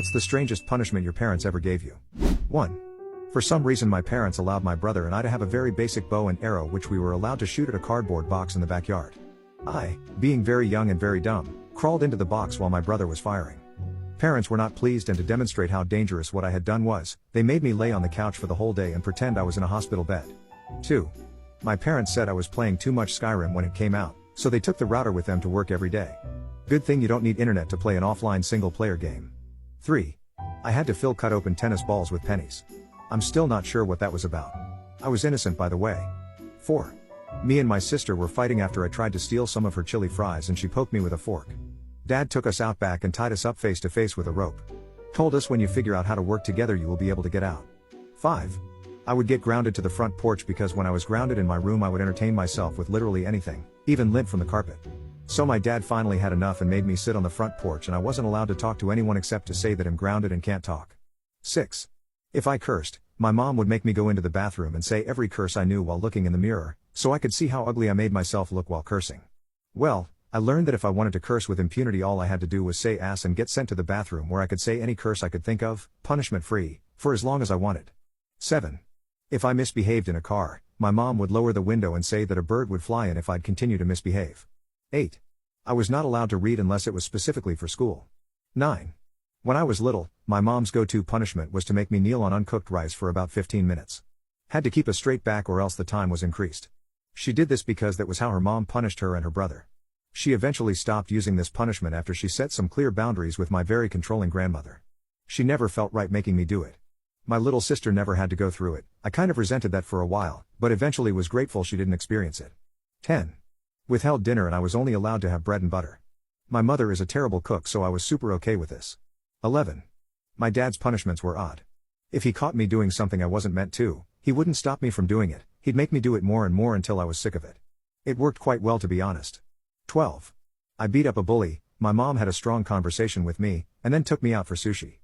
What's the strangest punishment your parents ever gave you? 1. For some reason my parents allowed my brother and I to have a very basic bow and arrow which we were allowed to shoot at a cardboard box in the backyard. I, being very young and very dumb, crawled into the box while my brother was firing. Parents were not pleased, and to demonstrate how dangerous what I had done was, they made me lay on the couch for the whole day and pretend I was in a hospital bed. 2. My parents said I was playing too much Skyrim when it came out, so they took the router with them to work every day. Good thing you don't need internet to play an offline single-player game. 3. I had to fill cut open tennis balls with pennies. I'm still not sure what that was about. I was innocent, by the way. 4. Me and my sister were fighting after I tried to steal some of her chili fries and she poked me with a fork. Dad took us out back and tied us up face to face with a rope. Told us when you figure out how to work together you will be able to get out. 5. I would get grounded to the front porch because when I was grounded in my room I would entertain myself with literally anything, even lint from the carpet. So my dad finally had enough and made me sit on the front porch, and I wasn't allowed to talk to anyone except to say that I'm grounded and can't talk. 6. If I cursed, my mom would make me go into the bathroom and say every curse I knew while looking in the mirror, so I could see how ugly I made myself look while cursing. Well, I learned that if I wanted to curse with impunity all I had to do was say ass and get sent to the bathroom where I could say any curse I could think of, punishment-free, for as long as I wanted. 7. If I misbehaved in a car, my mom would lower the window and say that a bird would fly in if I'd continue to misbehave. 8. I was not allowed to read unless it was specifically for school. 9. When I was little, my mom's go-to punishment was to make me kneel on uncooked rice for about 15 minutes. Had to keep a straight back or else the time was increased. She did this because that was how her mom punished her and her brother. She eventually stopped using this punishment after she set some clear boundaries with my very controlling grandmother. She never felt right making me do it. My little sister never had to go through it. I kind of resented that for a while, but eventually was grateful she didn't experience it. 10. Withheld dinner and I was only allowed to have bread and butter. My mother is a terrible cook, so I was super okay with this. 11. My dad's punishments were odd. If he caught me doing something I wasn't meant to, he wouldn't stop me from doing it, he'd make me do it more and more until I was sick of it. It worked quite well, to be honest. 12. I beat up a bully. My mom had a strong conversation with me, and then took me out for sushi.